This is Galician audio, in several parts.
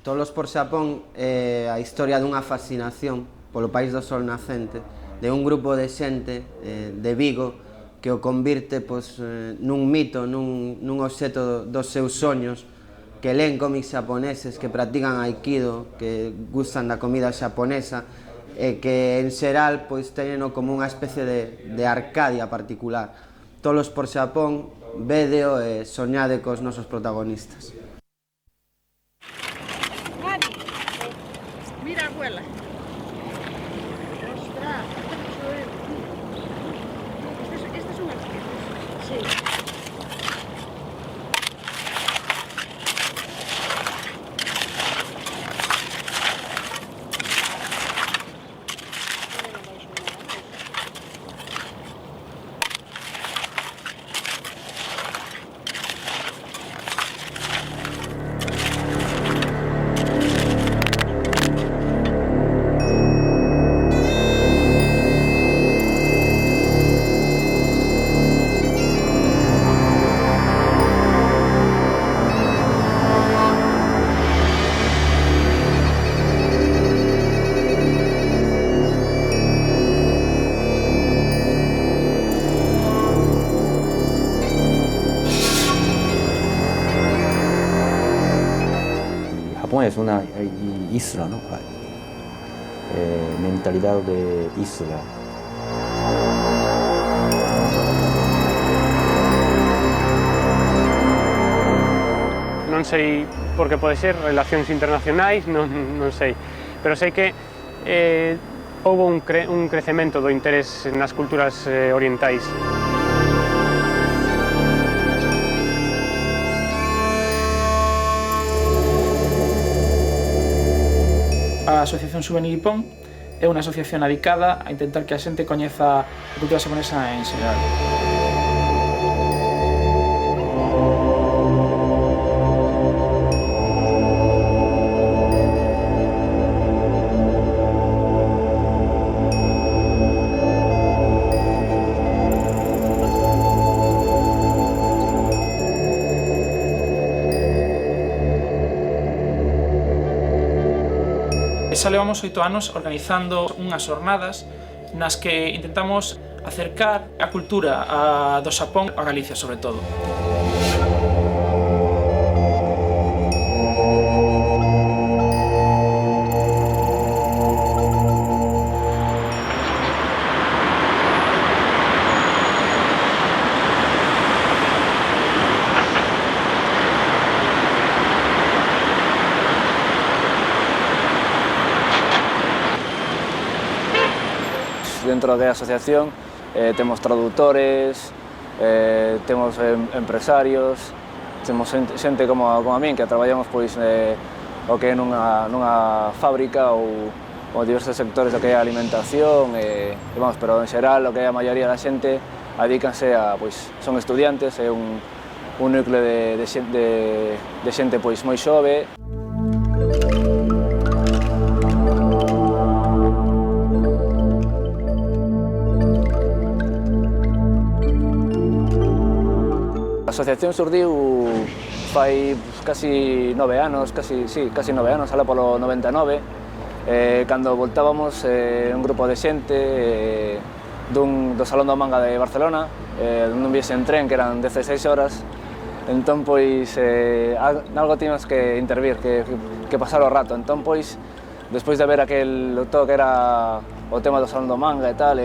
Tolos por Xapón é a historia dunha fascinación polo país do sol nacente, de un grupo de xente de Vigo que o convirte nun mito, nun obxeto dos seus soños, que len cómics xaponeses, que practican aikido, que gustan da comida xaponesa e que en xeral teñen como unha especie de arcadia particular. Tolos por Xapón, védeo e soñade cos nosos protagonistas. Mira, abuela. Ostras, estos son arqueros. Sí. Japón es una isla, ¿no? Mentalidad de isla. Non sei por que pode ser, relacións internacionais, non sei, pero sei que houve un crecemento do interés nas culturas orientais. A Asociación Souvenir Ippon é unha asociación dedicada a intentar que a xente coñeza a cultura xaponesa en xeral. Xa levamos 8 anos organizando unhas xornadas nas que intentamos acercar a cultura do Xapón a Galicia, sobre todo. Dentro da asociación temos traductores, temos empresarios, temos xente como a min que traballamos o que é nunha fábrica ou diversos sectores do que é a alimentación, pero en xeral o que é a maioría da xente adícanse son estudiantes, é un núcleo de xente moi xove. A asociación surdiu fai casi 9 anos, casi 9 anos, alá polo 99, cando voltábamos un grupo de xente do Salón do Manga de Barcelona, dun viaxe en tren que eran 16 horas, entón algo tínhamos que intervir, que pasar o rato, entón despois de ver todo que era o tema do Salón do Manga e tal,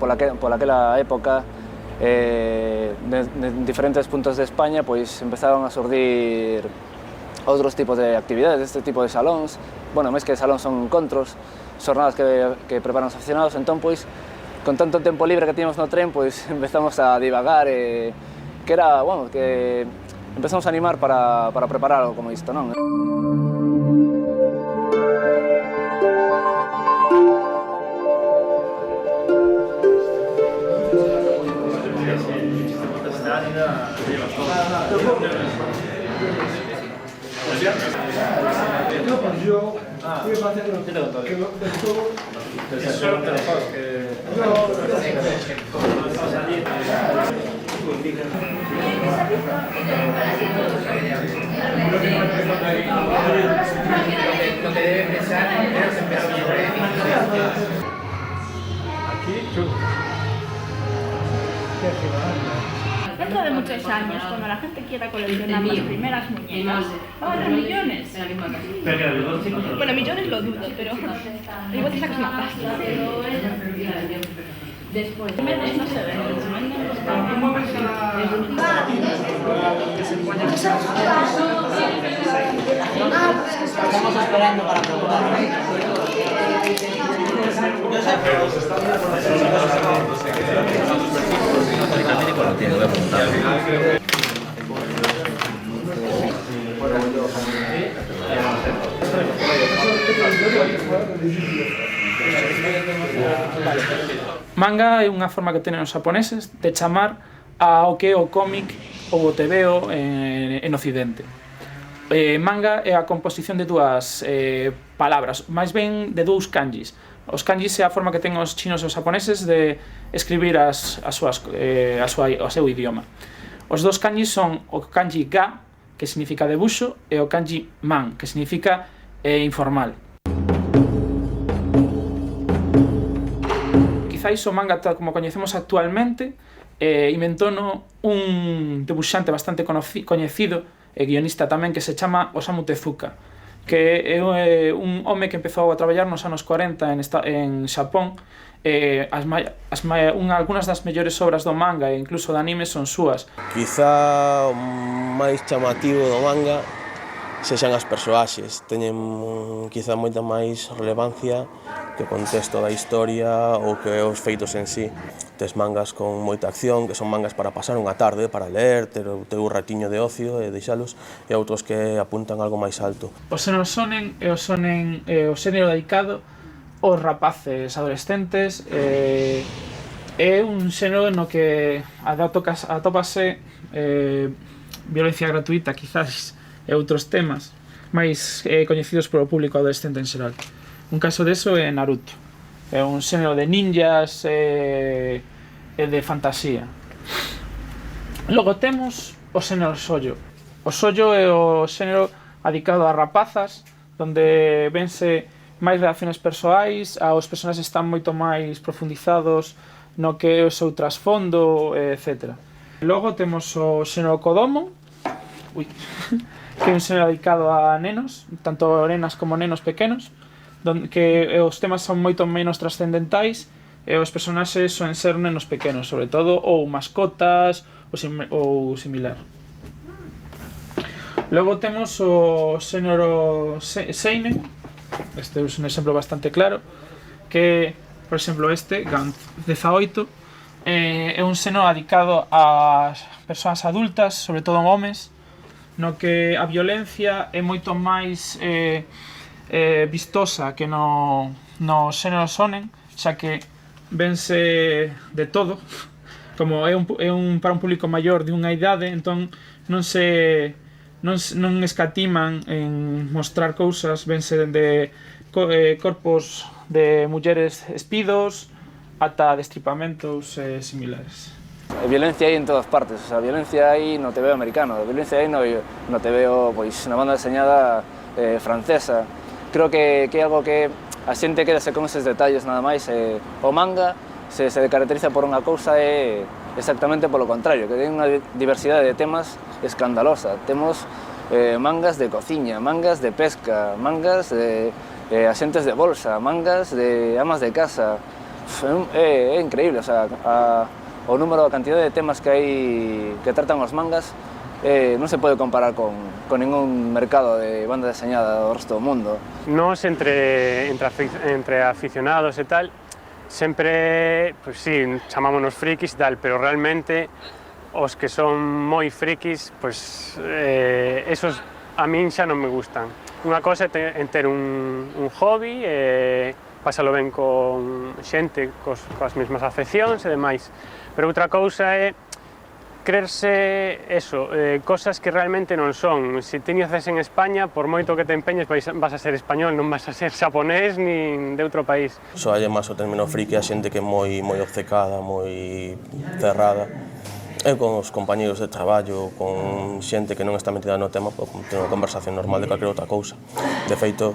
pola época, de diferentes puntos de España empezaron a surdir outros tipos de actividades deste tipo de salóns. Bueno, máis que salóns son encontros, xornadas que preparan os aficionados, entón con tanto tempo libre que tínhamos no tren empezamos a divagar que empezamos a animar para preparar algo como isto, non? Dentro de muchos años, cuando la gente quiera coleccionar las primeras muñecas, va a haber millones. Bueno, millones lo dudo, pero igual te sacas una pasta. Después, no se ven, Estamos esperando para preguntar. Manga é unha forma que tenen os xaponeses de chamar ao que é o cómic ou o tebeo en Occidente. Manga é a composición de dúas palabras, máis ben de dous kanjis. Os kanjis é a forma que ten os chinos e os japoneses de escribir o seu idioma. Os dous kanjis son o kanji ga, que significa debuxo, e o kanji man, que significa informal. Quizáis o manga tal como coñecemos actualmente inventono un debuxante bastante coñecido e guionista tamén que se chama Osamu Tezuka, que é un home que empezou a traballar nos anos 40 en Xapón. Algunhas das mellores obras do manga e incluso do anime son súas. Quizá o máis chamativo do manga sexan as persoaxes, teñen quizá moita máis relevancia que o contexto da historia ou que os feitos en sí. Tes mangas con moita acción, que son mangas para pasar unha tarde, para ler, ter o teu ratiño de ocio e deixalos, e outros que apuntan algo máis alto. O xénero shonen é o xénero dedicado aos rapaces adolescentes, é un xénero no que atópase violencia gratuita, quizás, e outros temas máis coñecidos polo público adolescente en xeral. Un caso deso é Naruto. É un xénero de ninjas e de fantasía. Logo temos o xénero shoujo. O shoujo é o xénero dedicado a rapazas, onde vense máis relaciones persoais, os personaxes están moito máis profundizados no que é o seu trasfondo, etc. Logo temos o xénero kodomo, que é un xénero dedicado a nenos, tanto nenas como nenos pequenos, que os temas son moito menos trascendentais e os personaxes soen ser nenos pequenos, sobre todo, ou mascotas ou similar. Logo temos o xénero seinen, este é un exemplo bastante claro, que, por exemplo, Gantz 18, é un xénero dedicado a persoas adultas, sobre todo homes, no que a violencia é moito máis vistosa que no xénero shonen, xa que vense de todo, como é para un público maior de unha idade, entón non escatiman en mostrar cousas, vense de corpos de mulleres espidos ata destripamentos similares. A violencia hai en todas partes, a violencia hai no tebeo americano, a violencia hai no tebeo, pois, na banda deseñada francesa. Creo que é algo que a xente quedase con eses detalles nada máis. O manga se caracteriza por unha cousa é exactamente polo contrario, que ten unha diversidade de temas escandalosa. Temos mangas de cociña, mangas de pesca, mangas de axentes de bolsa, mangas de amas de casa. É increíble, o sea, o número, a cantidad de temas que hai que tratan os mangas non se pode comparar con ningún mercado de banda deseñada do resto do mundo. Nos, entre aficionados e tal, sempre, pues sí, chamámonos frikis e tal, pero realmente os que son moi frikis, pues esos a min xa non me gustan. Unha cosa é ter un hobby, pásalo ben con xente coas mesmas afeccións e demais, pero outra cousa é creerse eso, cosas que realmente non son. Se ti naces en España, por moito que te empeñes vas a ser español, non vas a ser xaponés nin de outro país. Só hai máis o término friki a xente que é moi obcecada, moi cerrada. E con os compañeros de traballo, con xente que non está metida no tema, podo ter unha conversación normal de calquera outra cousa. De feito,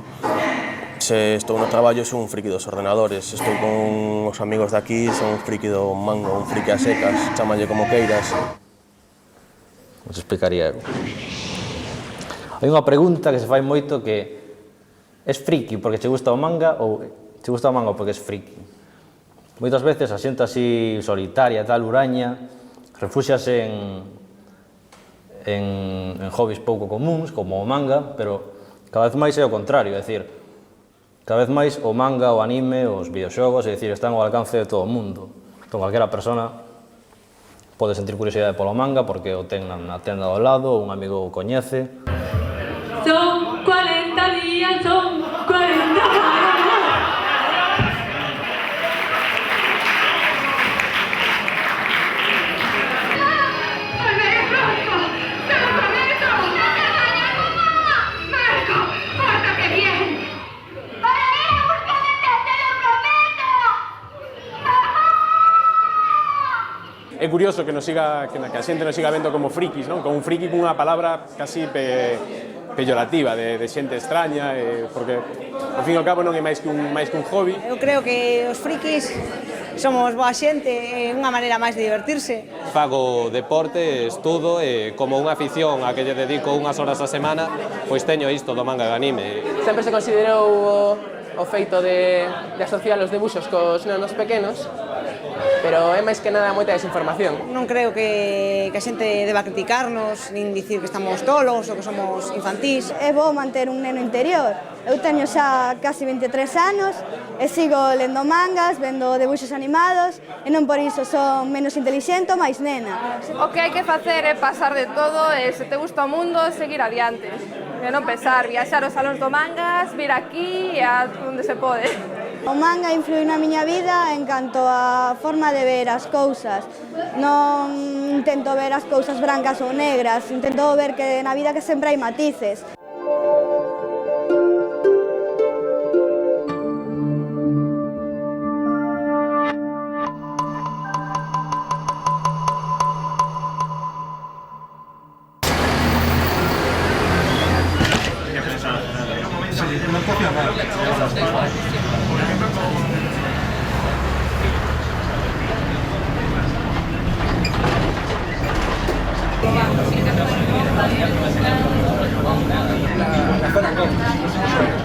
se estou no traballo, son un friki dos ordenadores. Se estou con os amigos de aquí, son un friki do mango, un friki a secas, chámanlle como queiras. Vos explicaría eu. Hai unha pregunta que se fai moito que es friki porque che gusta o manga ou che gusta o manga porque es friki. Moitas veces a xente así solitaria, tal, huraña, refúxiase en hobbies pouco comuns, como o manga, pero cada vez máis é o contrario, é dicir, cada vez máis o manga, o anime, os videoxogos, é dicir, están ao alcance de todo o mundo. Entón, calquera persona pode sentir curiosidade polo manga porque o ten na tenda ao lado, ou un amigo o coñece. Son 40 días, son 40 días. É curioso que a xente nos siga vendo como frikis, non? Como un friki cunha palabra casi peyorativa, de xente extraña, porque, ao fin e ao cabo, non é máis que un hobby. Eu creo que os frikis somos boa xente, é unha maneira máis de divertirse. Fago deporte, estudo e como unha afición a que lle dedico unhas horas a semana, pois teño isto do manga e anime. Sempre se considerou o feito de asociar os debuxos cos nenos pequenos, pero é máis que nada moita desinformación. Non creo que a xente deba criticarnos, nin dicir que estamos tolos ou que somos infantís. É bo manter un neno interior. Eu teño xa casi 23 anos e sigo lendo mangas, vendo debuxos animados e non por iso son menos intelixente ou máis nena. O que hai que facer é pasar de todo e se te gusta o mundo, seguir adiante. E non pesar, viaxar aos salóns do mangas, vir aquí e a onde se pode. O manga influiu na miña vida en canto a forma de ver as cousas. Non intento ver as cousas brancas ou negras, intento ver que na vida que sempre hai matices.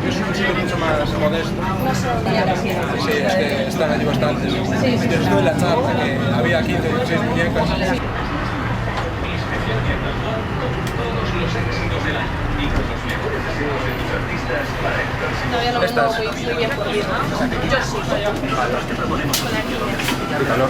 Yo soy un chico mucho más modesto. Sí, es que están allí bastantes. Yo estuve en la charla que había 15 o 16 muñecas. Estas. Muy bien por ir, ¿no? Yo sí. Qué calor.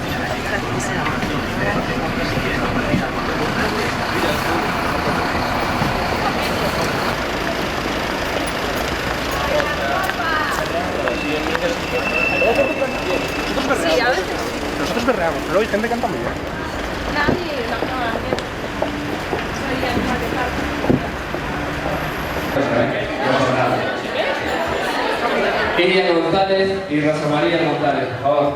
Sí, a veces. Nosotros berreamos, pero hay gente que canta muy bien. Nadie, Iria González y Rosa María González, por favor.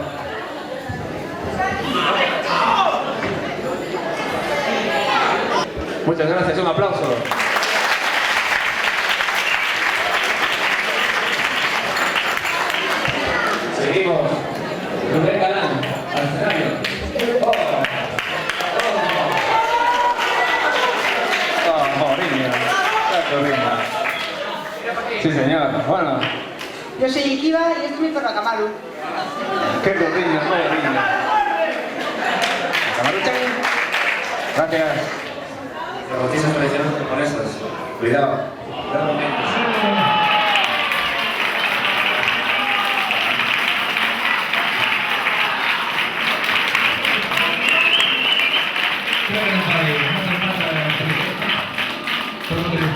Muchas gracias, un aplauso. Seguimos. Rubén Galán, al escenario. Sí, señor. Bueno. Yo soy Ikiba y este es mi perro Kamaru. Qué corriño, Kamaru-chan. Gracias. Los bautizos tradicionales japoneses. Cuidado.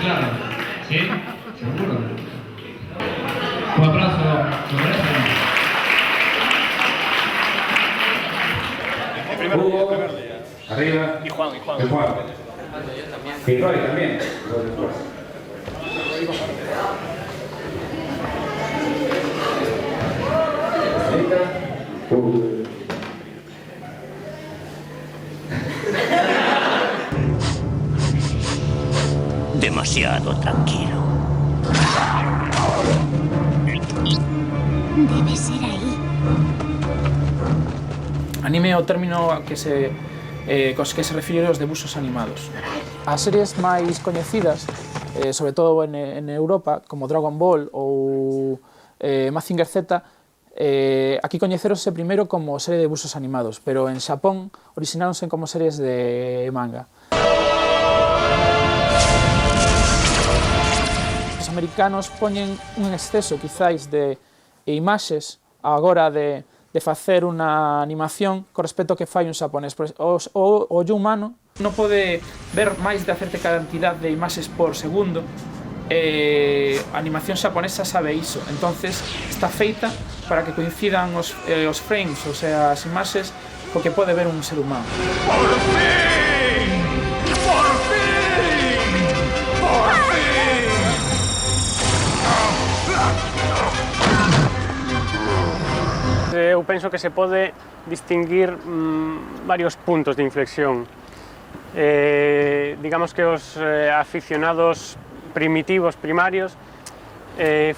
Claro, ¿sí? Seguro. Un aplauso. Hugo, arriba. Y Juan. Y Roy también. Demasiado tranquilo. Debe ser aí. Anime é o término que se refire aos debuxos animados. As series máis coñecidas, sobre todo en Europa, como Dragon Ball ou Mazinger Z, aquí coñeceronse primeiro como serie de debuxos animados, pero en Xapón orixináronse como series de manga. Os americanos poñen un exceso, quizáis, de imaxes a hora de facer unha animación con respecto ao que fai un xaponés. O ollo humano non pode ver máis de certa cantidad de imaxes por segundo. A animación xaponesa sabe iso, entonces está feita para que coincidan os frames, ou sea, as imaxes, co que pode ver un ser humano. ¡Por fin! ¡Por fin! ¡Por fin! Eu penso que se pode distinguir varios puntos de inflexión. Digamos que os aficionados primitivos, primarios,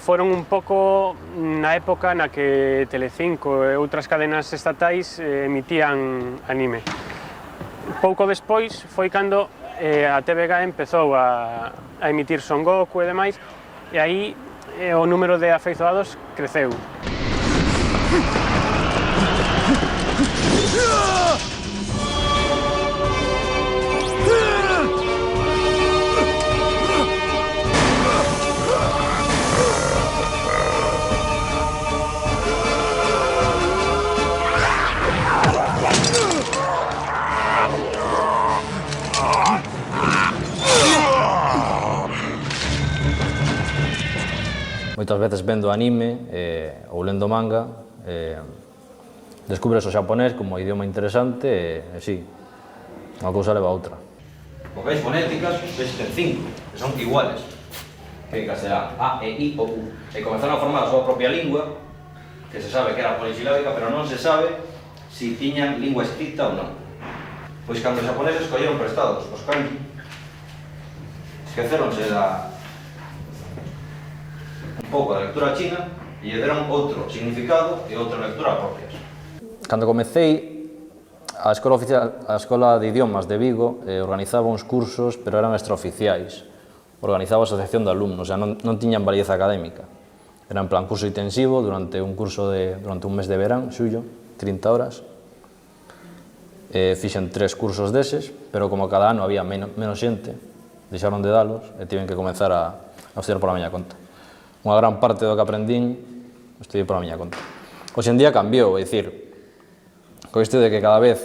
foron un pouco na época na que Telecinco e outras cadenas estatais emitían anime. Pouco despois foi cando a TVG empezou a emitir Son Goku e demais, e aí o número de afeizoados creceu. Moitas veces vendo anime ou lendo manga, descubres o xaponés como idioma interesante e sí, unha cousa leva a outra. Como veis fonéticas, veis que ten 5, que son iguales, que será A, E, I ou U. E comenzaron a formar a súa propia lingua, que se sabe que era polisilábica, pero non se sabe se tiñan lingua escrita ou non. Pois cando os xaponeses colleron prestados os kanji, esqueceronse un pouco da lectura china e lle deron outro significado e outra lectura propias. Cando comecei, a Escola de Idiomas de Vigo organizaba uns cursos, pero eran extraoficiais. Organizaba a Asociación de Alumnos, non tiñan validez académica. Era en plan curso intensivo durante un mes de verán, xullo, 30 horas. Fixen 3 cursos deses, pero como cada ano había menos xente, deixaron de dalos e tiven que comenzar a estudiar pola miña conta. Unha gran parte do que aprendín estudei pola miña conta. Hoxe en día cambiou, é dicir, co isto de que cada vez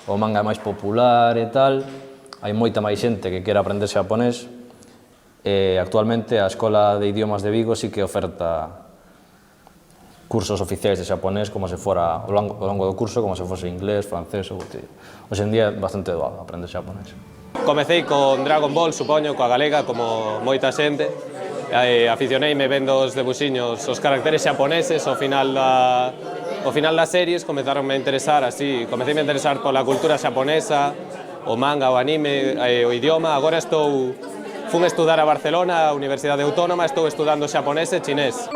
o manga é máis popular e tal, hai moita máis xente que quere aprender xaponés e actualmente a Escola de Idiomas de Vigo sí que oferta cursos oficiais de xaponés como se fora ao longo do curso, como se fose inglés, francés ou outro. Hoxe en día é bastante doado aprender xaponés. Comecei con Dragon Ball, supoño, coa galega, como moita xente. Aficioneime vendo os debuxiños, os caracteres xaponeses, ao final das series comezaronme a interesar así, comeceime a interesar pola cultura xaponesa, o manga, o anime, o idioma. Agora fun estudar a Barcelona, a Universidade Autónoma, estou estudando xaponés e chinés.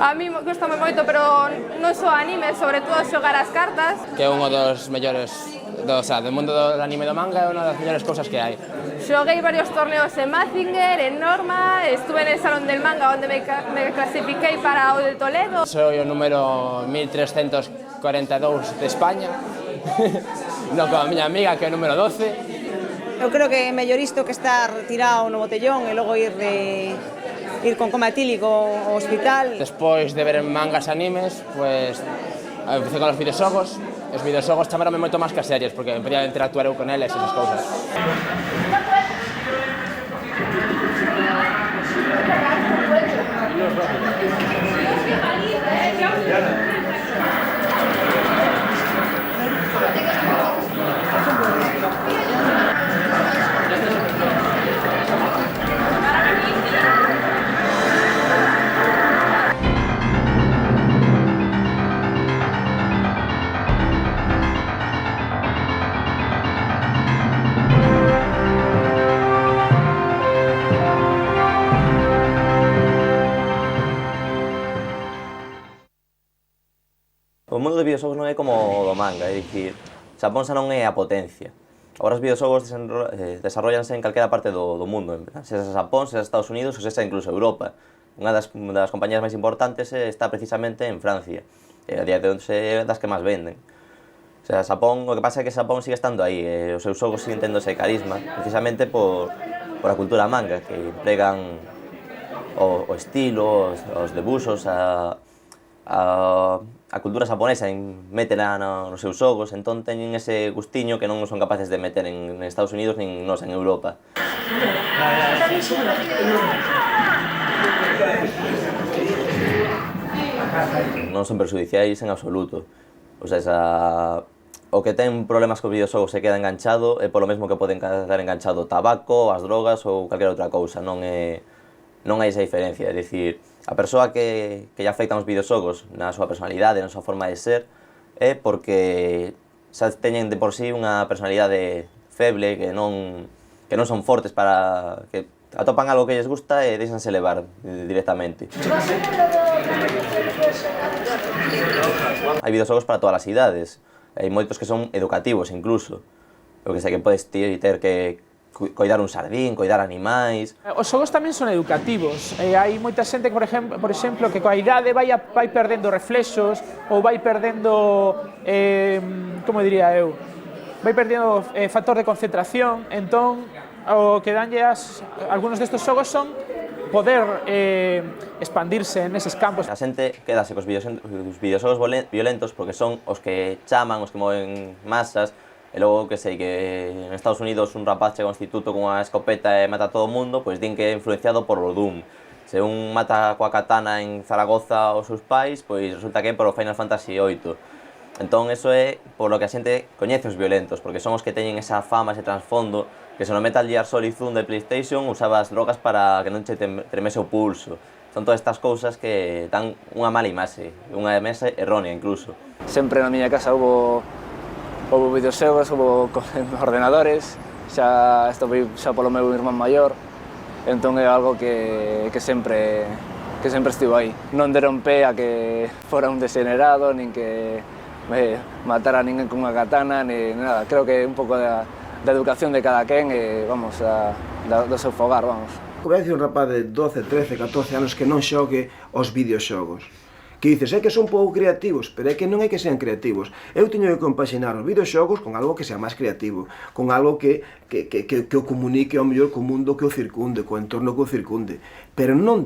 A mí gustame moito, pero non só anime, sobre todo xogar as cartas. Que é un dos mellores do mundo do anime e do manga, é unha das mellores cousas que hai. Xoguei varios torneos en Mazinger, en Norma, estuve en el Salón del Manga onde me clasifiquei para o de Toledo. Soy o número 1342 de España, non como a miña amiga que é o número 12. Eu creo que é mellor isto que estar tirado no botellón e logo ir con coma etílico ao hospital. Despois de ver mangas e animes, pues empecé con os videoxogos. Os videoxogos chamaronme moito máis que as series, porque podía interactuar eu con eles e esas cousas. videoxogos non é como o do manga, é dicir, Xapón xa non é a potencia. Agora os videoxogos desarrollanse en calquera parte do mundo, sexa Xapón, sexa Estados Unidos ou sexa incluso Europa. Unha das compañías máis importantes está precisamente en Francia, e a día de hoxe é das que máis venden. O sea, Xapón, o que pasa é que Xapón sigue estando aí, os seus xogos siguen tendo ese carisma, precisamente por a cultura manga, que empregan o estilo, os debuxos, a cultura xaponesa métela nos seus xogos, entón teñen ese gustiño que non son capaces de meter en Estados Unidos nin nos en Europa. Non son perxudiciais en absoluto. O sea, o que ten problemas cos videoxogos se queda enganchado é polo mesmo que poden quedar enganchado o tabaco, as drogas ou calquera outra cousa, non hai esa diferencia, é dicir, a persoa que lle afectan os videoxogos na súa personalidade, na súa forma de ser, é porque xa teñen de por sí unha personalidade feble, que non son fortes para que atopan algo que lles gusta e deixanse levar directamente. Hai videoxogos para todas as idades, hai moitos que son educativos incluso, o que sei que podes ter que coidar un sardín, coidar animais. Os xogos tamén son educativos, hai moita xente que, por exemplo, que coa idade vai perdendo reflexos ou vai perdendo, como diría eu, vai perdendo factor de concentración, entón o que danlle algunos destes xogos son poder expandirse neses campos. A xente quedase cos videoxogos violentos porque son os que chaman, os que moven masas, e logo que sei que en Estados Unidos un rapaz chega ao instituto con unha escopeta e mata a todo o mundo, pois din que é influenciado por o Doom. Se un mata coa katana en Zaragoza os seus pais, pois resulta que é por o Final Fantasy VIII. Entón, eso é por lo que a xente coñece os violentos, porque son os que teñen esa fama, ese trasfondo, que se no Metal Gear Solid 1 de PlayStation usaba as drogas para que non che tremese o pulso. Son todas estas cousas que dan unha mala imaxe, unha imaxe errónea incluso. Sempre na miña casa houve videoxogos, houve ordenadores, xa polo meu irmán maior, entón é algo que sempre estivo aí. Non deron pé a que fora un degenerado, nin que matara a ninguén con unha katana, nin nada. Creo que é un pouco da educación de cada quen e, vamos, do seu fogar, vamos. Como é dicir un rapaz de 12, 13, 14 anos que non xogue os videoxogos? Que dices, é que son pouco creativos, pero é que non é que sean creativos. Eu teño que compaxinar os videoxogos con algo que sea máis creativo, con algo que o comunique ao mellor co mundo que o circunde, co entorno que o circunde. Pero non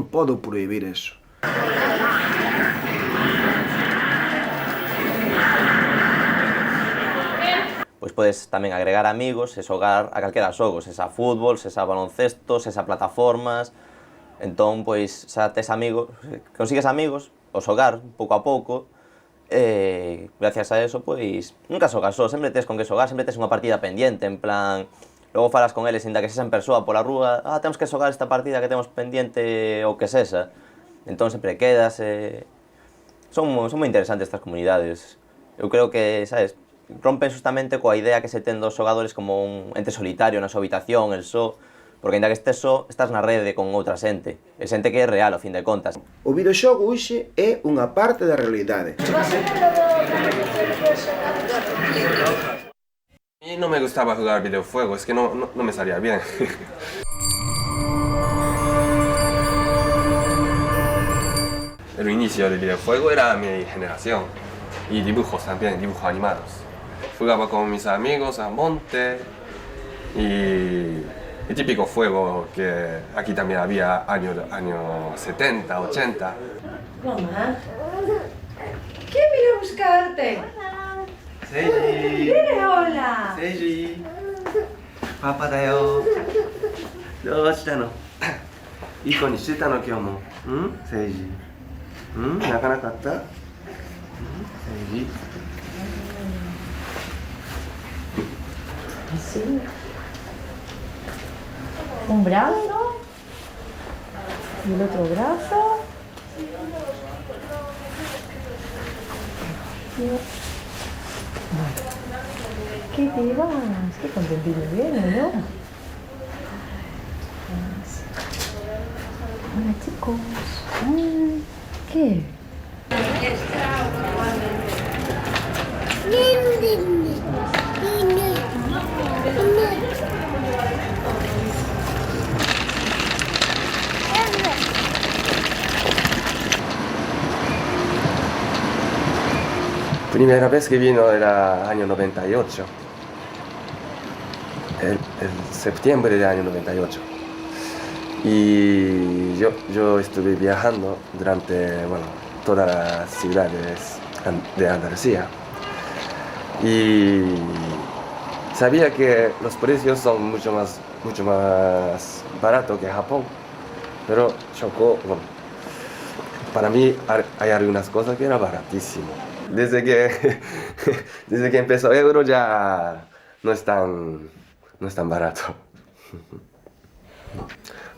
podo prohibir eso. Pois podes tamén agregar amigos e xogar a calquera xogos, sexa fútbol, sexa baloncesto, sexa plataformas. Entón, pois, xa tes amigos, consigues amigos, o xogar pouco a pouco, e gracias a eso, pois, nunca xogas só, sempre tes con que xogar, sempre tes unha partida pendiente, en plan, logo falas con eles, inda que sexa en persoa pola rúa, temos que xogar esta partida que temos pendiente, ou que sexa. Entón, sempre quedas, son moi interesantes estas comunidades. Eu creo que, sabes, rompen justamente coa idea que se ten dos xogadores como un ente solitario na súa habitación, el só, porque ainda que estés só, estás na rede con outra xente, e xente que é real, ao fin de contas. O videoxogo hoxe é unha parte da realidade. A mí no me gustaba jugar videojuegos, es que no me salía bien. El inicio del videojuego era mi generación, y dibujos también, dibujos animados. Jugaba con mis amigos a monte, y el típico juego que aquí también había años 70, 80. Mamá, ¿quién vino a buscarte? Seiji. Dile hola. Seiji. Papá da yo. どうしたの？いい子にしてたの今日も。セイジ。泣かなかった？セイジ。Así. Un brazo y el otro brazo. ¿Qué te vas? Qué contentito viene, ¿no? Hola chicos. ¿Qué? Primera vez que vino era año 98, el septiembre del año 98. Y yo estuve viajando durante todas las ciudades de Andalucía. Y sabía que los precios son mucho más baratos que Japón, pero chocó. Para mí hay algunas cosas que eran baratísimas. Desde que empezó el euro ya no es tan barato.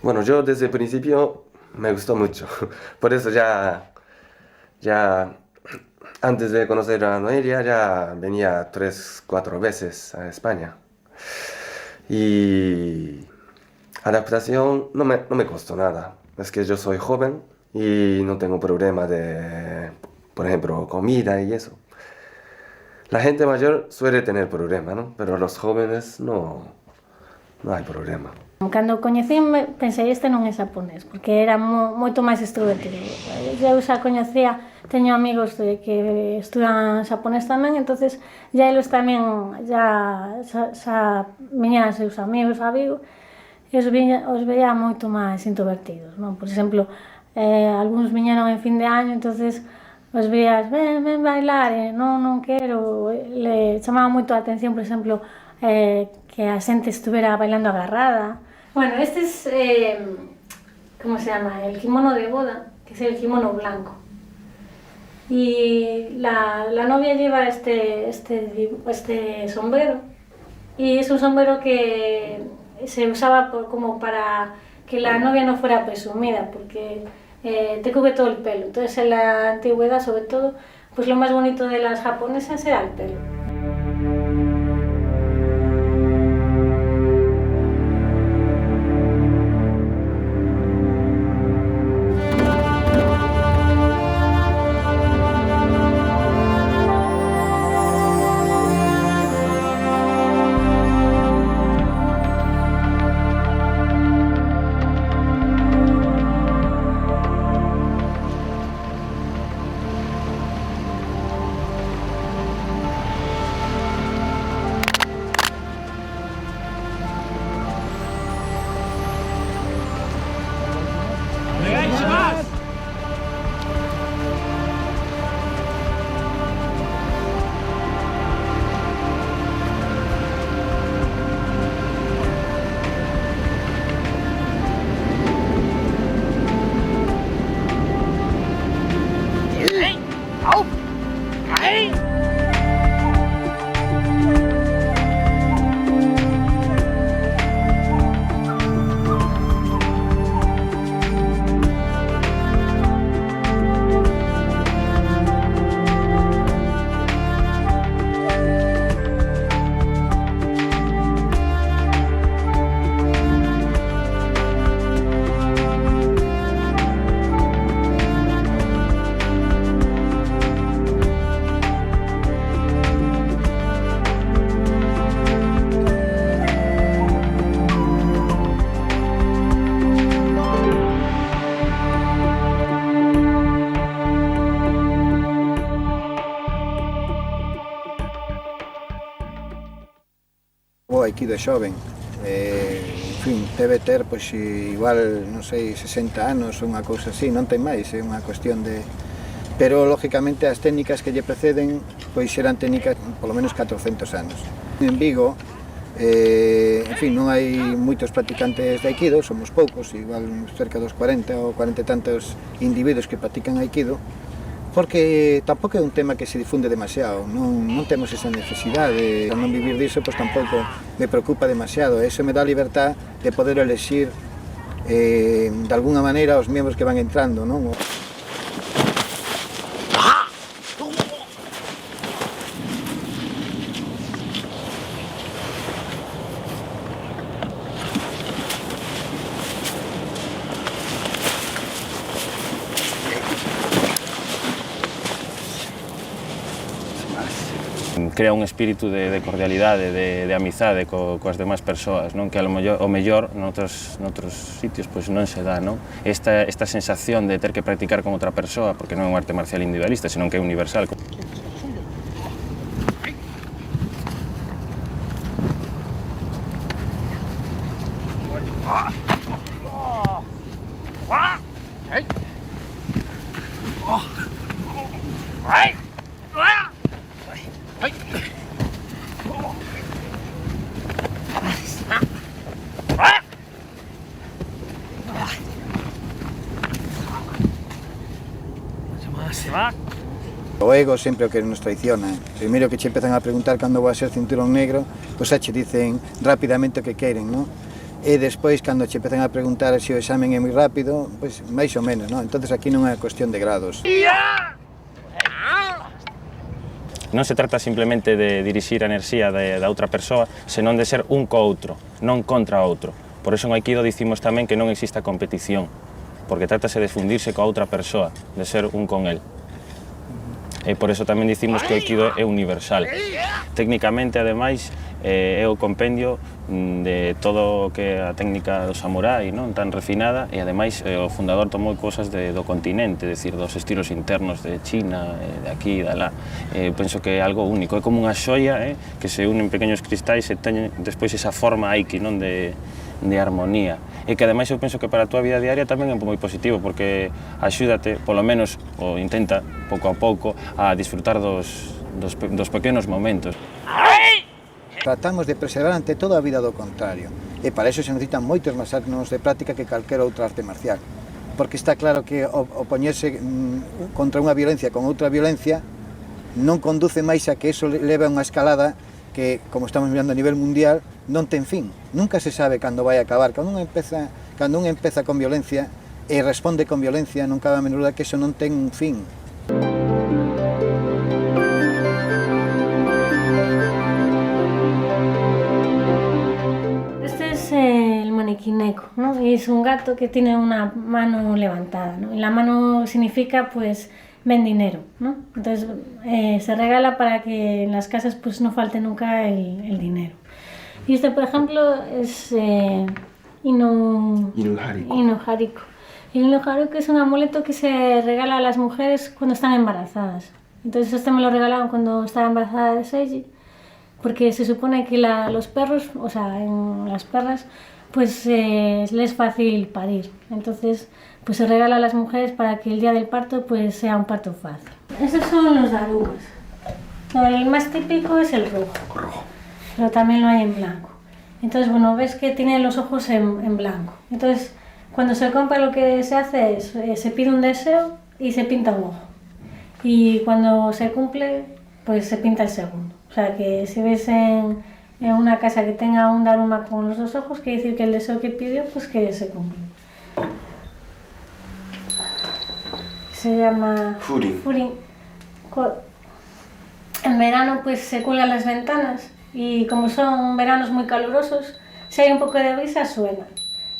Bueno, yo desde el principio me gustó mucho. Por eso ya antes de conocer a Noelia ya venía 3-4 veces a España. Y adaptación no me costó nada. Es que yo soy joven y no tengo problema de, por ejemplo, comida y eso. La gente mayor suele tener problemas, ¿no? Pero los jóvenes no hai problema. Cando coñecíme, pensei este non é xaponés, porque era moito máis extrovertido. Eu xa coñecía, teño amigos que estudan xaponés tamén, entonces ya eles tamén xa viñan seus amigos a Vigo e os veía moito máis introvertidos, non? Por exemplo, algúns viñeron en fin de año, entonces os veías, ven bailar, non quero, le chamaba moito a atención, por exemplo, que a xente estuvera bailando agarrada. Bueno, este es, ¿cómo se llama? El kimono de boda, que es el kimono blanco. Y la novia lleva este sombrero, y es un sombrero que se usaba como para que la novia no fuera presumida, porque te cubre todo el pelo. Entonces en la antigüedad, sobre todo, pues lo más bonito de las japonesas era el pelo. O aikido é xoven, en fin, debe ter, pois, igual, non sei, 60 anos ou unha cousa así, non ten máis, é unha cuestión de... Pero, lógicamente, as técnicas que lle preceden, pois, eran técnicas, polo menos, 400 anos. En Vigo, en fin, non hai moitos practicantes de aikido, somos poucos, igual cerca dos 40 ou 40 e tantos individuos que practican aikido, porque tampouco é un tema que se difunde demasiado, non temos esa necesidade, ao non vivir diso, pois tampouco me preocupa demasiado, eso me dá libertad de poder elexir de alguna maneira os membros que van entrando, non? crea un espírito de cordialidade, de amizade coas demais persoas, non? Que o mellor noutros sitios pois non se dá, non? Esta sensación de ter que practicar con outra persoa, porque non é un arte marcial individualista, senón que é universal. O ego sempre o que nos traiciona. Primeiro que che empezan a preguntar cando vai a ser cinturón negro, pois xa che dicen rapidamente o que queren, non? E despois, cando che empezan a preguntar se o examen é moi rápido, pois máis ou menos, non? Entonces aquí non é cuestión de grados. Non se trata simplemente de dirixir a enerxía da outra persoa, senón de ser un co outro, non contra outro. Por iso en Aikido dicimos tamén que non exista competición, porque trátase de fundirse coa outra persoa, de ser un con el. E por iso tamén dicimos que o Aikido é universal. Técnicamente, ademais, é o compendio de todo o que é a técnica do samurai, non tan refinada, e ademais o fundador tomou cosas do continente, é dicir, dos estilos internos de China, de aquí e de alá. Penso que é algo único, é como unha xoia que se unen pequenos cristais e teñen despois esa forma aiki, non, de armonía. E que ademais eu penso que para a túa vida diaria tamén é moi positivo, porque axúdate, polo menos, ou intenta, pouco a pouco, a disfrutar dos pequenos momentos. Tratamos de preservar ante toda a vida do contrario, e para iso se necesitan moitos máis anos de práctica que calquera outra arte marcial, porque está claro que o poñerse contra unha violencia con outra violencia non conduce máis a que eso leve a unha escalada que, como estamos mirando a nivel mundial, non ten fin. Nunca se sabe cando vai a acabar. Cando un empeza con violencia e responde con violencia, non cabe a menor duda que eso non ten un fin. Este es el maniquineko, ¿no? Y es un gato que tiene una mano levantada, ¿no? Y la mano significa, pues, ven dinero, ¿no? Entonces se regala para que en las casas pues no falte nunca el dinero. Y este, por ejemplo, es Inu-Hariko. Inu-Hariko es un amuleto que se regala a las mujeres cuando están embarazadas. Entonces este me lo regalaron cuando estaba embarazada de Seiji, porque se supone que los perros, o sea, las perras, pues les es fácil parir. Entonces pues se regala a las mujeres para que el día del parto pues sea un parto fácil. Estos son los darumas. El más típico es el rojo, pero también lo hay en blanco. Entonces, bueno, ves que tiene los ojos en blanco. Entonces, cuando se compra lo que se hace es, se pide un deseo y se pinta un ojo. Y cuando se cumple, pues se pinta el segundo. O sea, que si ves en una casa que tenga un daruma con los dos ojos, quiere decir que el deseo que pidió, pues que se cumple. Se llama Furin. En verano pues se cuelgan las ventanas y como son veranos muy calurosos, si hay un poco de brisa suena.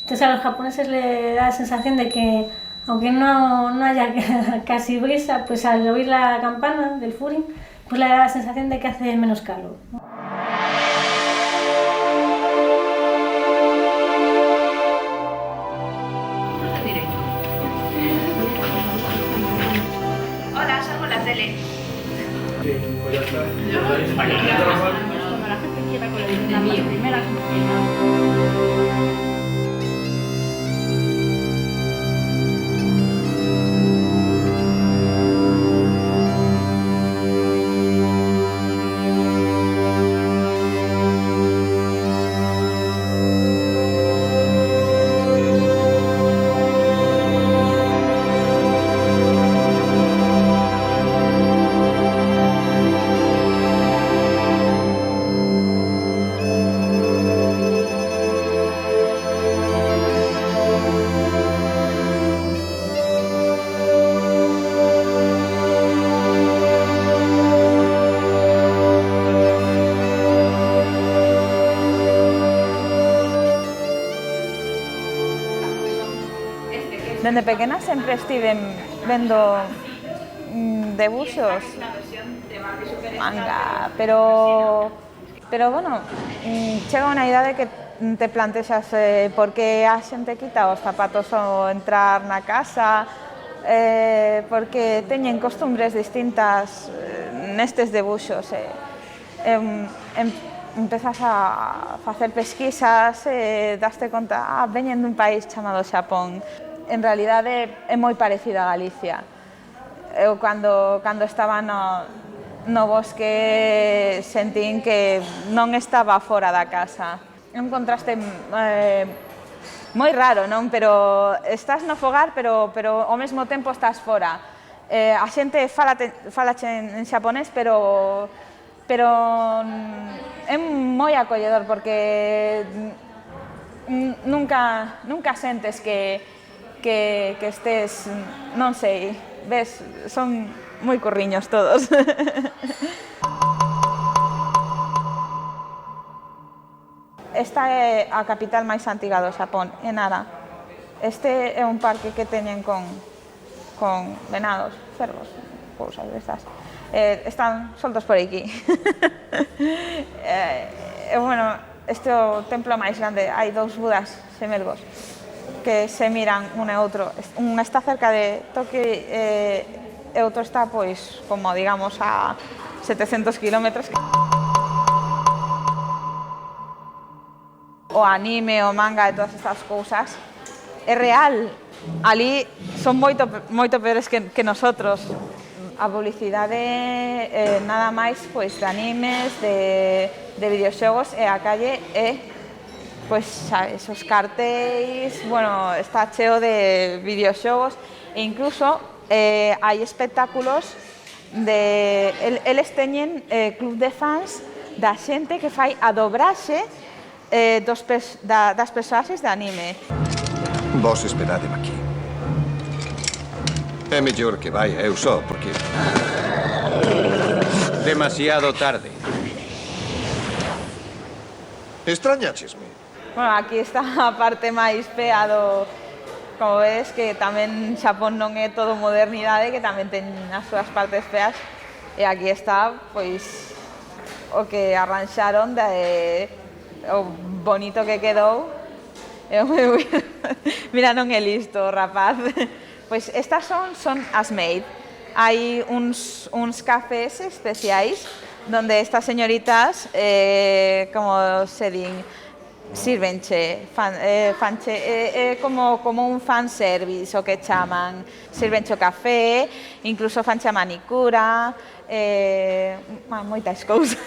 Entonces a los japoneses le da la sensación de que aunque no haya casi brisa, pues al oír la campana del Furin, pues le da la sensación de que hace menos calor, ¿no? Hola, salgo en la tele. Sí, pues ya está. Cuando la gente quiera con las primeras. Dende pequena sempre estiven vendo debuxos manga, pero bueno, chega unha idade que te plantexas por que a xente quita os zapatos ao entrar na casa, porque teñen costumbres distintas nestes debuxos. Empezas a facer pesquisas e daste conta, veñen dun país chamado Xapón. En realidade é moi parecida a Galicia. Eu cando estaba no bosque sentín que non estaba fora da casa. É un contraste moi raro, non? Pero estás no fogar, pero ao mesmo tempo estás fora. A xente falache en xaponés, pero é moi acolledor porque nunca sentes que estés, non sei, ves, son moi corriños todos. Esta é a capital máis antiga do Xapón, é Nara. Este é un parque que teñen con venados, cervos, cousas destas. Están soltos por aquí. Bueno, este é o templo máis grande, hai 2 budas xemelgos que se miran un e outro. Un está cerca de Tokio e outro está, pois, como digamos, a 700 kilómetros. O anime, o manga e todas estas cousas é real. Ali son moito peores que nosotros. A publicidade nada máis pois de animes, de videoxogos e a calle é pois sabes, os cartéis, bueno, está cheo de videoxogos e incluso hai espectáculos de eles teñen club de fans da xente que fai a dobraxe das personaxes de anime. Vos esperademe aquí. É mellor que vai eu só, porque... demasiado tarde. Extrañáchesme. Bueno, aquí está a parte máis fea do... Como ves, que tamén Xapón non é todo modernidade, que tamén ten as súas partes feas. E aquí está, pois, o que arranxaron o bonito que quedou. Mira, non é listo, rapaz. Pois estas son as maid. Hai uns cafés especiais donde estas señoritas, como se din, sirvenche, como un fanservice, o que chaman. Sirvenche o café, incluso fanche a manicura, moitas cousas.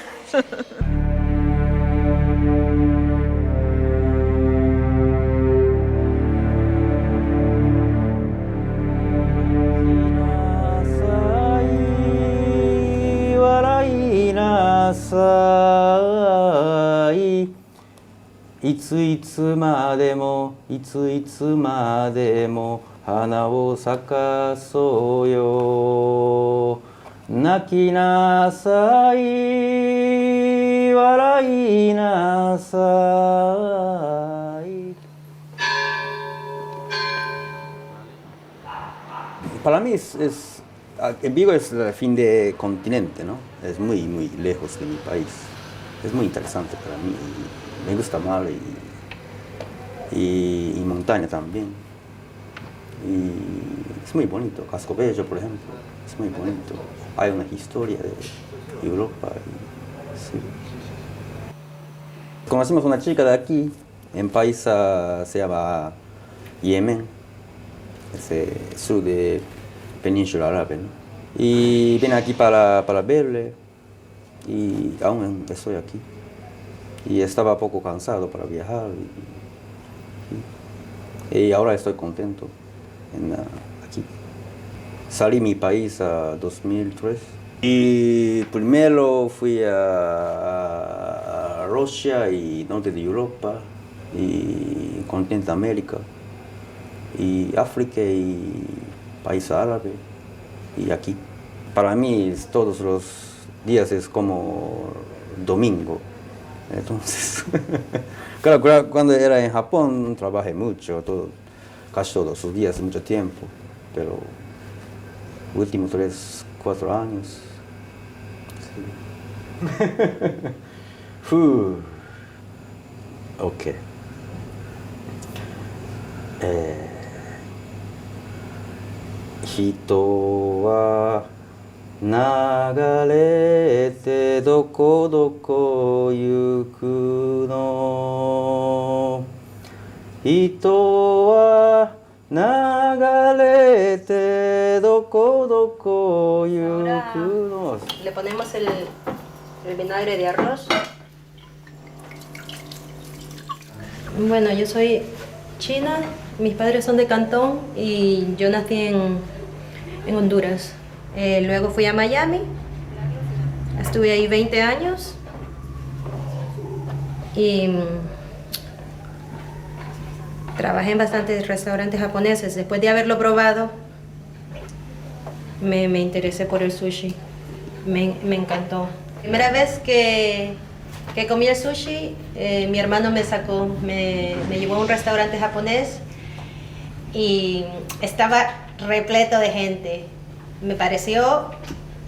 いついつまでもいついつまでも花を咲かそうよ泣きなさい笑いなさい Para mí en Vigo es el fin de continente, ¿no? Es muy lejos de mi país. Es muy interesante para mí. Me gusta mar y montaña también. Y es muy bonito. Casco Bello, por ejemplo, es muy bonito. Hay una historia de Europa. Sí. Conocimos una chica de aquí, en país se llama Yemen, es el sur de Península Árabe, ¿no? Y vine aquí para verle y aún estoy aquí. Y estaba poco cansado para viajar y ahora estoy contento aquí. Salí mi país en 2003 y primero fui a Rusia y norte de Europa y continente América y África y país árabe y aquí. Para mí todos los días es como domingo. Entonces, claro, cuando era en Japón trabajé mucho, casi todos los días, mucho tiempo, pero últimos 3-4 años, sí. OK。人は流れてどこどこ行くの。人は流れてどこどこ行くの。 Le ponemos el vinagre de arroz. Bueno, yo soy china, mis padres son de Cantón y yo nací en Honduras. Luego fui a Miami, estuve ahí 20 años y trabajé en bastantes restaurantes japoneses. Después de haberlo probado, me interesé por el sushi. Me encantó. Primera vez que comí el sushi, mi hermano me sacó, me llevó a un restaurante japonés y estaba repleto de gente. Me pareció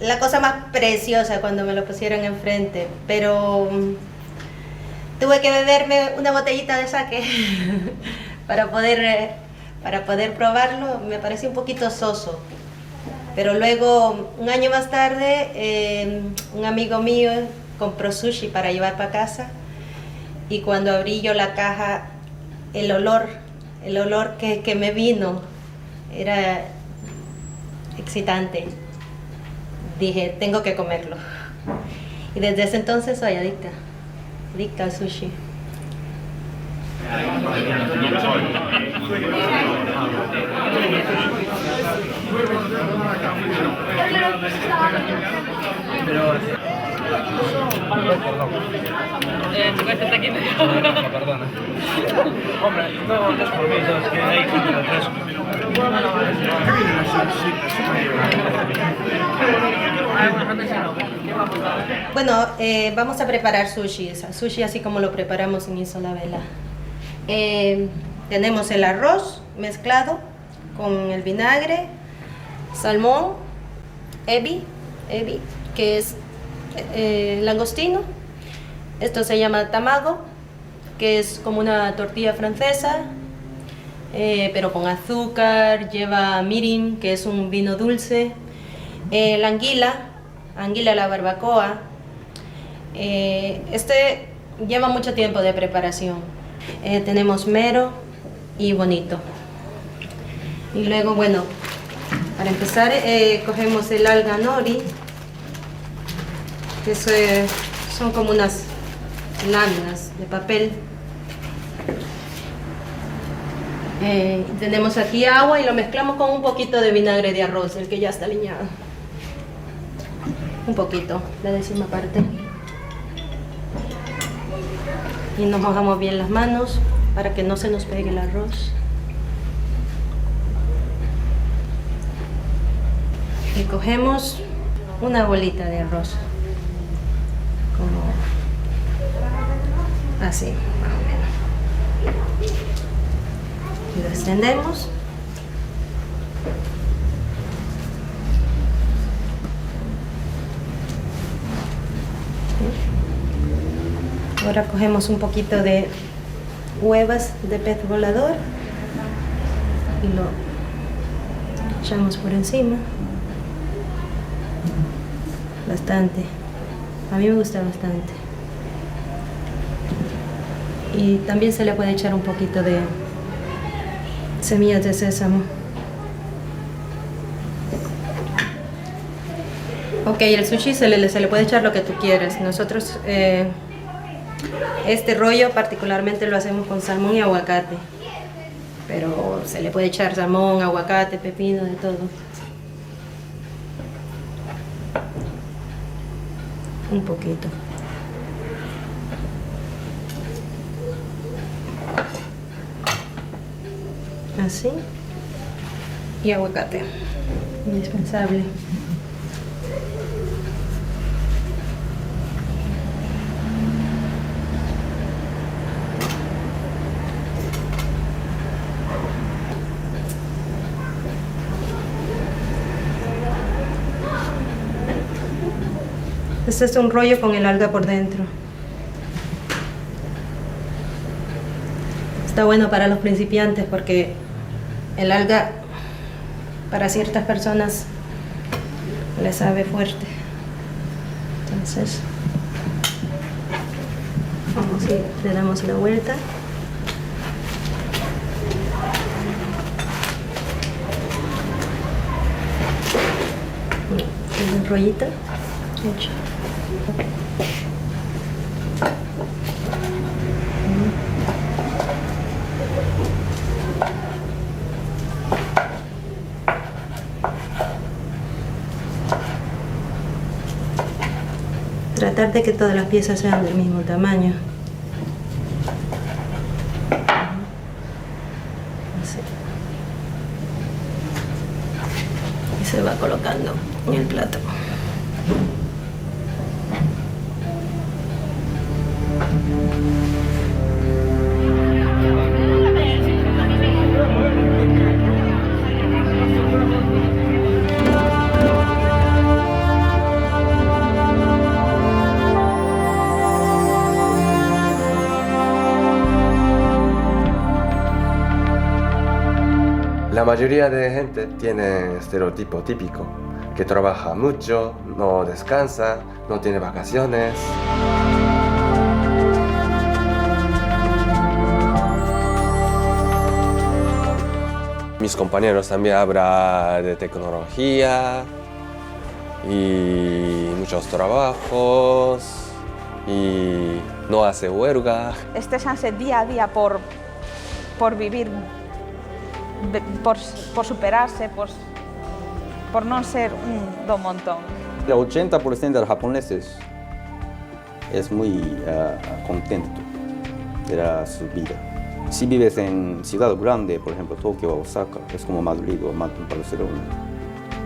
la cosa más preciosa cuando me lo pusieron enfrente, pero tuve que beberme una botellita de sake para poder probarlo. Me pareció un poquito soso. Pero luego, un año más tarde, un amigo mío compró sushi para llevar para casa y cuando abrí yo la caja, el olor que me vino era excitante. Dije, tengo que comerlo. Y desde ese entonces soy adicta al sushi. Aquí perdona. Hombre, no es por mí, es que hay que refresco. Bueno, vamos a preparar sushi así como lo preparamos en Isolabela. Tenemos el arroz mezclado con el vinagre, salmón, ebi, que es langostino. Esto se llama tamago, que es como una tortilla francesa, pero con azúcar, lleva mirin, que es un vino dulce, la anguila a la barbacoa. Este lleva mucho tiempo de preparación. Tenemos mero y bonito. Y luego, bueno, para empezar cogemos el alga nori, que son como unas láminas de papel. Tenemos aquí agua y lo mezclamos con un poquito de vinagre de arroz, el que ya está aliñado. Un poquito, la décima parte. Y nos mojamos bien las manos para que no se nos pegue el arroz. Y cogemos una bolita de arroz, como así, más o menos. Y lo extendemos. Ahora cogemos un poquito de huevas de pez volador y lo echamos por encima. Bastante. A mí me gusta bastante. Y también se le puede echar un poquito de semillas de sésamo. Ok, el sushi se le puede echar lo que tú quieras. Nosotros este rollo particularmente lo hacemos con salmón y aguacate. Pero se le puede echar salmón, aguacate, pepino, de todo. Un poquito. Así. Y aguacate. Indispensable. Este es un rollo con el alga por dentro. Está bueno para los principiantes porque el alga para ciertas personas le sabe fuerte. Entonces, vamos a ir, le damos la vuelta. Un rollito hecho. Tratar de que todas las piezas sean del mismo tamaño. Así. Y se va colocando en el plato. La mayoría de gente tiene estereotipo típico, que trabaja mucho, no descansa, no tiene vacaciones. Mis compañeros también hablan de tecnología y muchos trabajos y no hace huelga. Estresanse día a día por vivir, por superarse, por no ser un do montón. El 80% de los japoneses es muy contento de su vida. Si vives en ciudad grande, por ejemplo Tokio o Osaka, es como Madrid o Barcelona,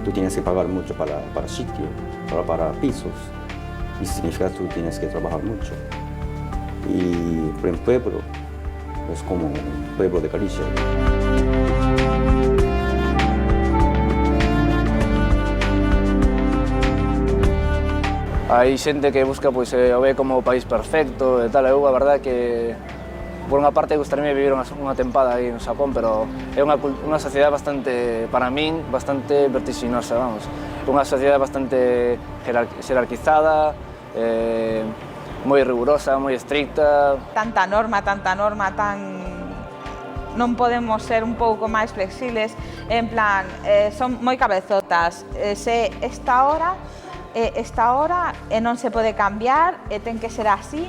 tú tienes que pagar mucho para sitio, para pisos, y significa que tú tienes que trabajar mucho. Y por el pueblo, es como un pueblo de Galicia. Hai xente que busca, pois, o ve como o país perfecto e tal. Eu, a verdade, que por unha parte gustaríame vivir unha tempada aí no Xapón, pero é unha sociedade bastante, para min, bastante vertiginosa, vamos. Unha sociedade bastante jerarquizada, moi rigurosa, moi estricta. Tanta norma, non podemos ser un pouco máis flexibles, en plan, son moi cabezotas, se esta hora non se pode cambiar, ten que ser así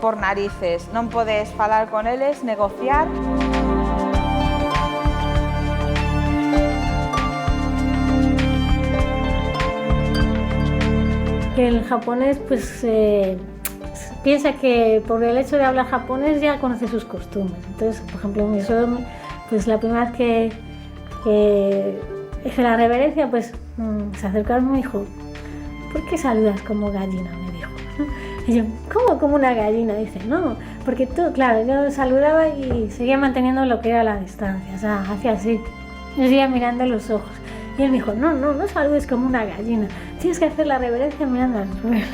por narices, non podes falar con eles, negociar. Que el japonés pues piensa que por el hecho de hablar japonés ya conoce sus costumbres. Entonces, por ejemplo, mi suegro, pues la primera vez que hice la reverencia, pues se acercaron y me dijo, ¿por qué saludas como gallina? Me dijo. Y yo, ¿cómo como una gallina? Dice, no, porque tú, claro, yo saludaba y seguía manteniendo lo que era la distancia, o sea, hacía así, yo seguía mirando los ojos. Y él me dijo, no saludes como una gallina, tienes que hacer la reverencia mirando al suelo.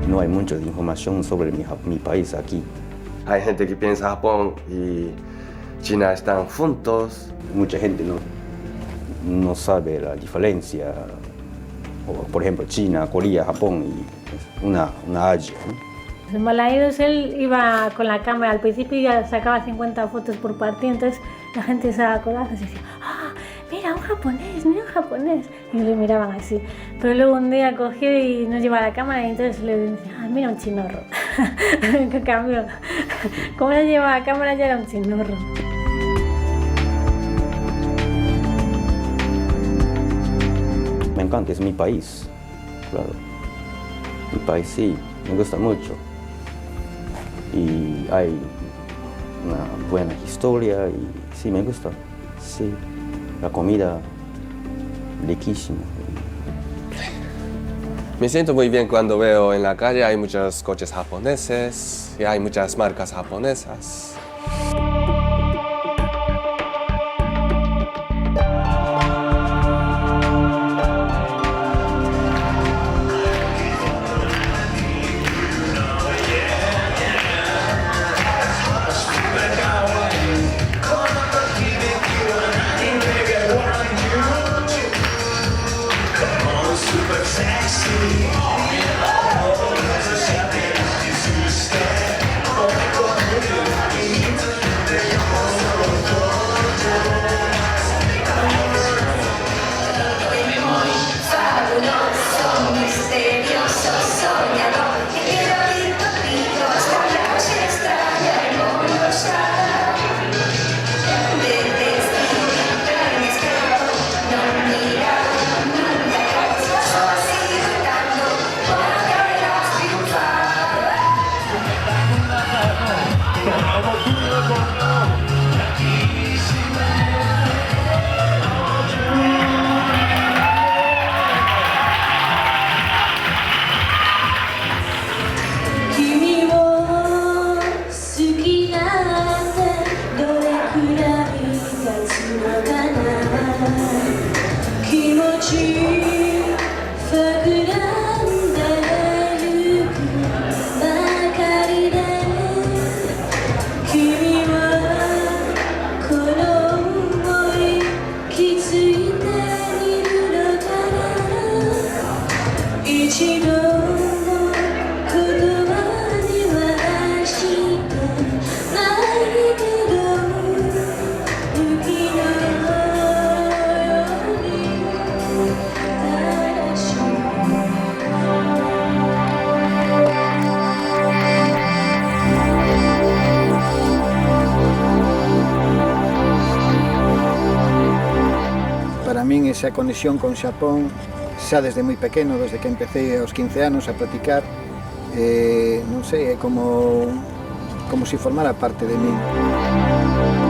No hay mucha información sobre mi país aquí. Hay gente que piensa Japón y China están juntos. Mucha gente no sabe la diferencia. Por ejemplo, China, Corea, Japón y una Asia, ¿no? En Balaídos él iba con la cámara, al principio ya sacaba 50 fotos por partido, entonces la gente se daba codazos y decía, ¡ah, mira un japonés! Y le miraban así. Pero luego un día cogió y nos llevaba la cámara y entonces le decía, ¡ah, mira un chinorro! Que cambió. Como él llevaba la cámara ya era un chinorro. Me encanta, es mi país, claro. Mi país sí, me gusta mucho. Y hay una buena historia y sí, me gusta. Sí, la comida riquísima. Me siento muy bien cuando veo en la calle hay muchos coches japoneses y hay muchas marcas japonesas. Para min esa conexión con Xapón xa desde moi pequeno, desde que empecé aos 15 anos a practicar, non sei, é como se formara parte de min.